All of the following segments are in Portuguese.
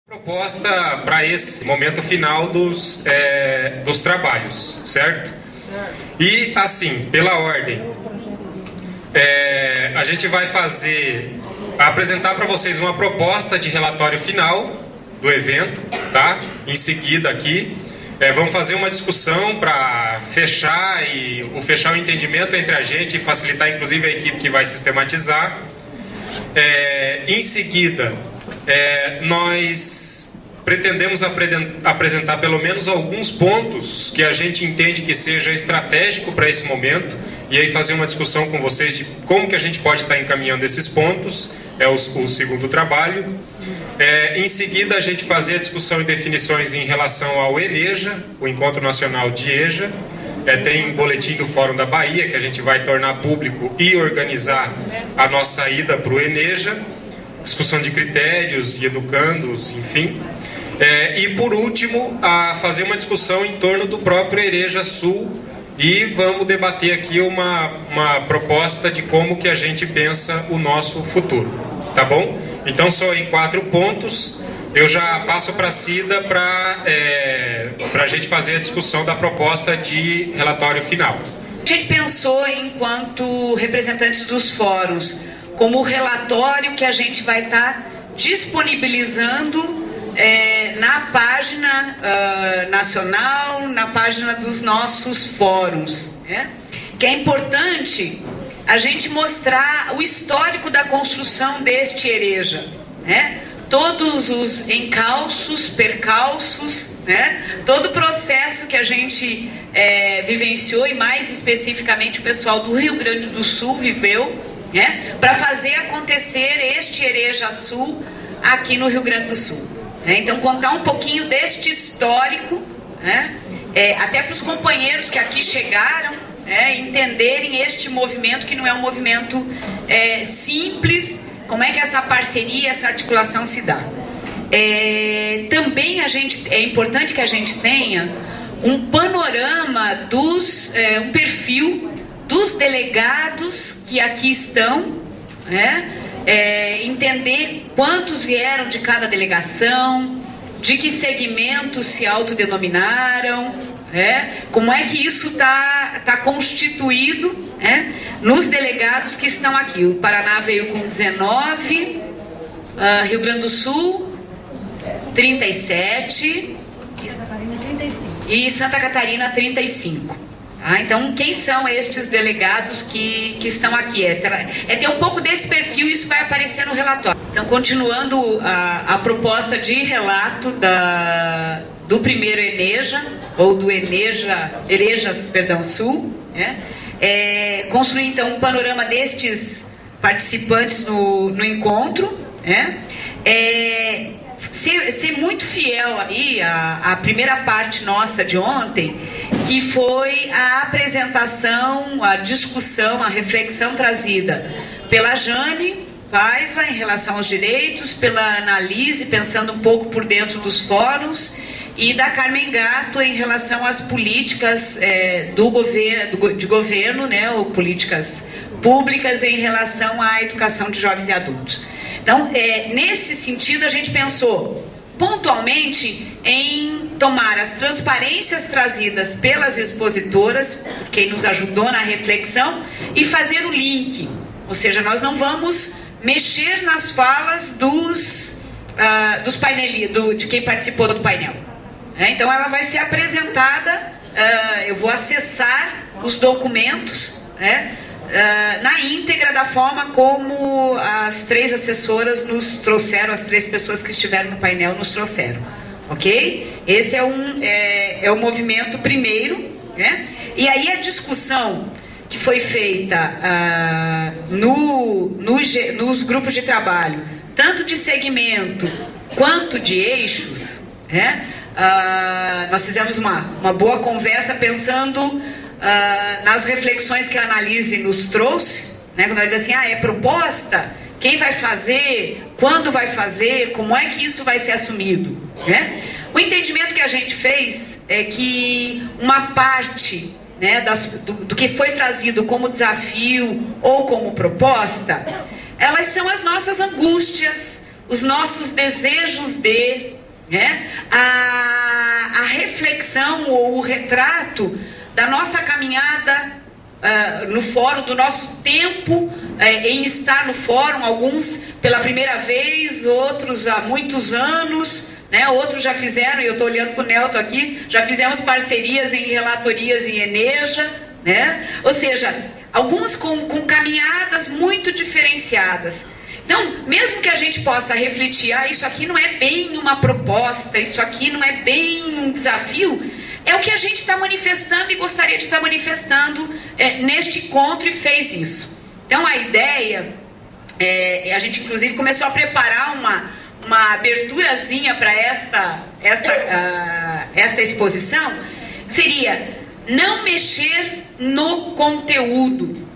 Proposta para esse momento final dos trabalhos, certo? E assim, pela ordem, a gente vai apresentar para vocês uma proposta de relatório final do evento, tá? Em seguida aqui, vamos fazer uma discussão para fechar o entendimento entre a gente e facilitar inclusive a equipe que vai sistematizar. Em seguida, nós pretendemos apresentar pelo menos alguns pontos que a gente entende que seja estratégico para esse momento e aí fazer uma discussão com vocês de como que a gente pode estar encaminhando esses pontos, o segundo trabalho. Em seguida, a gente fazer a discussão e definições em relação ao ENEJA, o Encontro Nacional de EJA. Tem um boletim do Fórum da Bahia que a gente vai tornar público e organizar a nossa ida para o ENEJA, discussão de critérios e educandos, enfim. E por último, fazer uma discussão em torno do próprio EREJA Sul e vamos debater aqui uma proposta de como que a gente pensa o nosso futuro, tá bom? Então só em 4 pontos. Eu já passo para a Cida para a gente fazer a discussão da proposta de relatório final. A gente pensou, enquanto representantes dos fóruns, como o relatório que a gente vai estar disponibilizando na página nacional, na página dos nossos fóruns. Que é importante a gente mostrar o histórico da construção deste EREJA. Todos os encalços, percalços, todo o processo que a gente vivenciou e mais especificamente o pessoal do Rio Grande do Sul viveu, para fazer acontecer este EREJA Sul aqui no Rio Grande do Sul. Então contar um pouquinho deste histórico, até para os companheiros que aqui chegaram, entenderem este movimento que não é um movimento simples. Como é que essa parceria, essa articulação se dá? Também é importante que a gente tenha um panorama um perfil dos delegados que aqui estão, entender quantos vieram de cada delegação, de que segmentos se autodenominaram, como é que isso tá constituído, nos delegados que estão aqui. O Paraná veio com 19, Rio Grande do Sul 37 e Santa Catarina 35. Então, quem são estes delegados que estão aqui? Ter um pouco desse perfil, isso vai aparecer no relatório. Então, continuando a proposta de relato do primeiro ENEJA, ou do EREJAS Sul, construir então um panorama destes participantes no encontro, ser muito fiel aí à primeira parte nossa de ontem, que foi a apresentação, a discussão, a reflexão trazida pela Jane Paiva em relação aos direitos, pela Analise, pensando um pouco por dentro dos fóruns, e da Carmen Gatto em relação às políticas de governo, ou políticas públicas em relação à educação de jovens e adultos. Então, nesse sentido, a gente pensou pontualmente em tomar as transparências trazidas pelas expositoras, quem nos ajudou na reflexão, e fazer o link. Ou seja, nós não vamos mexer nas falas dos painelistas, de quem participou do painel. Então ela vai ser apresentada, eu vou acessar os documentos na íntegra da forma como as 3 assessoras nos trouxeram, as 3 pessoas que estiveram no painel nos trouxeram, ok? Esse é o movimento primeiro, E aí a discussão que foi feita nos grupos de trabalho, tanto de segmento quanto de eixos, nós fizemos uma boa conversa pensando nas reflexões que a Analise nos trouxe, quando ela diz assim, é proposta, quem vai fazer, quando vai fazer, como é que isso vai ser assumido, O entendimento que a gente fez é que uma parte, do que foi trazido como desafio ou como proposta, elas são as nossas angústias, os nossos desejos de né, a reflexão ou o retrato da nossa caminhada no fórum, do nosso tempo em estar no fórum, alguns pela primeira vez, outros há muitos anos, né? Outros já fizeram, e eu estou olhando para o Nelton aqui, já fizemos parcerias em relatorias em Eneja, né? Ou seja, alguns com caminhadas muito diferenciadas. Então, mesmo que a gente possa refletir, isso aqui não é bem uma proposta, isso aqui não é bem um desafio, é o que a gente está manifestando e gostaria de estar manifestando neste encontro e fez isso. Então, a ideia, a gente inclusive começou a preparar uma aberturazinha para esta exposição, seria não mexer no conteúdo,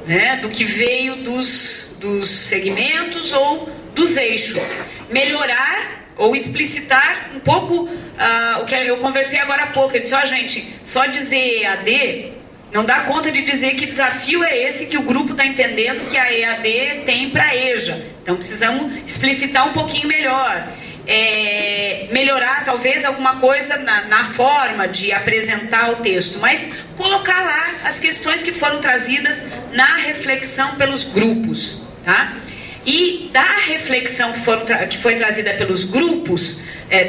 né, do que veio dos segmentos ou dos eixos, melhorar ou explicitar um pouco o que eu conversei agora há pouco. Eu disse, gente, só dizer EAD não dá conta de dizer que desafio é esse que o grupo está entendendo que a EAD tem para a EJA. Então precisamos explicitar um pouquinho melhor. Melhorar talvez alguma coisa na forma de apresentar o texto, mas colocar lá as questões que foram trazidas na reflexão pelos grupos, tá? E da reflexão que foi trazida pelos grupos,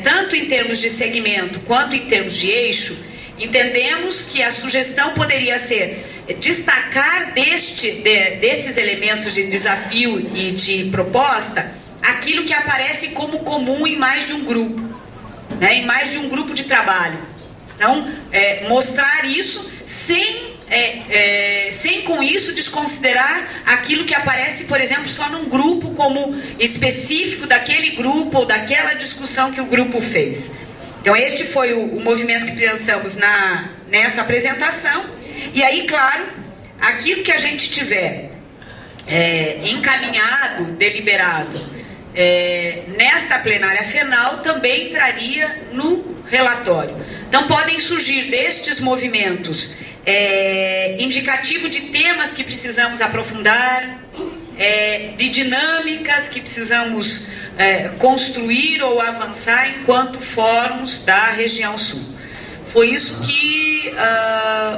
tanto em termos de segmento quanto em termos de eixo, entendemos que a sugestão poderia ser destacar destes elementos de desafio e de proposta aquilo que aparece como comum em mais de um grupo, né, em mais de um grupo de trabalho. Então, mostrar isso sem com isso desconsiderar aquilo que aparece, por exemplo, só num grupo como específico daquele grupo ou daquela discussão que o grupo fez. Então, este foi o movimento que pensamos nessa apresentação. E aí, claro, aquilo que a gente tiver encaminhado, deliberado, nesta plenária final, também entraria no relatório. Então, podem surgir destes movimentos indicativo de temas que precisamos aprofundar, de dinâmicas que precisamos construir ou avançar enquanto fóruns da região sul. Foi isso que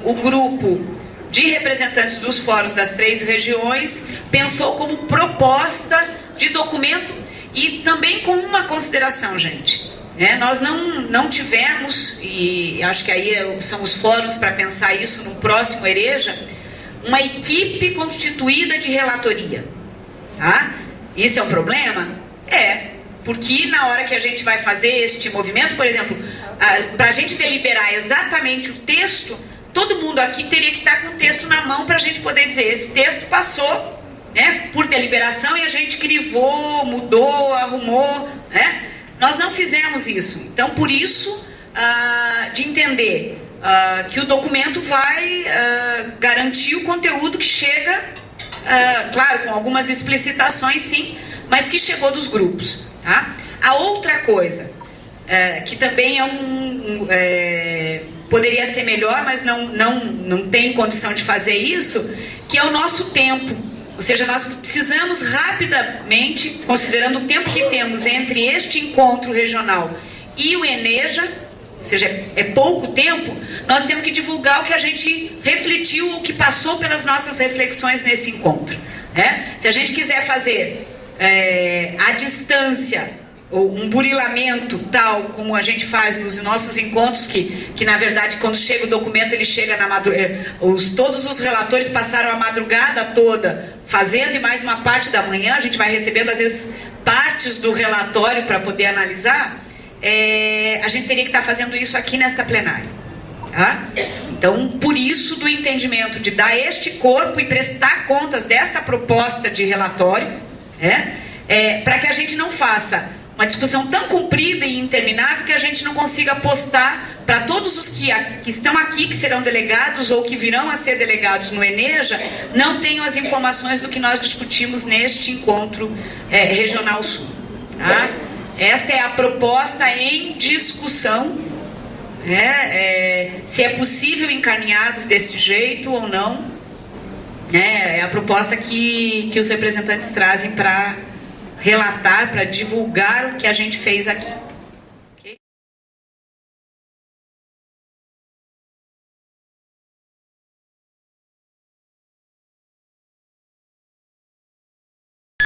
o grupo de representantes dos fóruns das 3 regiões pensou como proposta de documento e também com uma consideração, gente. Nós não tivemos, e acho que aí são os fóruns para pensar isso no próximo Ereja, uma equipe constituída de relatoria. Tá? Isso é um problema? Porque na hora que a gente vai fazer este movimento, por exemplo, para a gente deliberar exatamente o texto, todo mundo aqui teria que estar com o texto na mão para a gente poder dizer, esse texto passou, né, por deliberação e a gente crivou, mudou, arrumou, né? Nós não fizemos isso. Então, por isso, de entender que o documento vai garantir o conteúdo que chega, claro, com algumas explicitações, sim, mas que chegou dos grupos. Tá? A outra coisa, que também poderia ser melhor, mas não tem condição de fazer isso, que é o nosso tempo. Ou seja, nós precisamos rapidamente, considerando o tempo que temos entre este encontro regional e o Eneja, ou seja, é pouco tempo, nós temos que divulgar o que a gente refletiu, o que passou pelas nossas reflexões nesse encontro. Se a gente quiser fazer à distância, ou um burilamento tal como a gente faz nos nossos encontros, que na verdade quando chega o documento ele chega na madrugada, todos os relatores passaram a madrugada toda fazendo e mais uma parte da manhã, a gente vai recebendo às vezes partes do relatório para poder analisar, a gente teria que estar fazendo isso aqui nesta plenária. Tá? Então, por isso do entendimento de dar este corpo e prestar contas desta proposta de relatório, para que a gente não faça uma discussão tão comprida e interminável que a gente não consiga postar para todos os que estão aqui, que serão delegados ou que virão a ser delegados no Eneja, não tenham as informações do que nós discutimos neste encontro regional sul. Tá? Esta é a proposta em discussão, se é possível encaminharmos desse jeito ou não, é a proposta que os representantes trazem para relatar, para divulgar o que a gente fez aqui.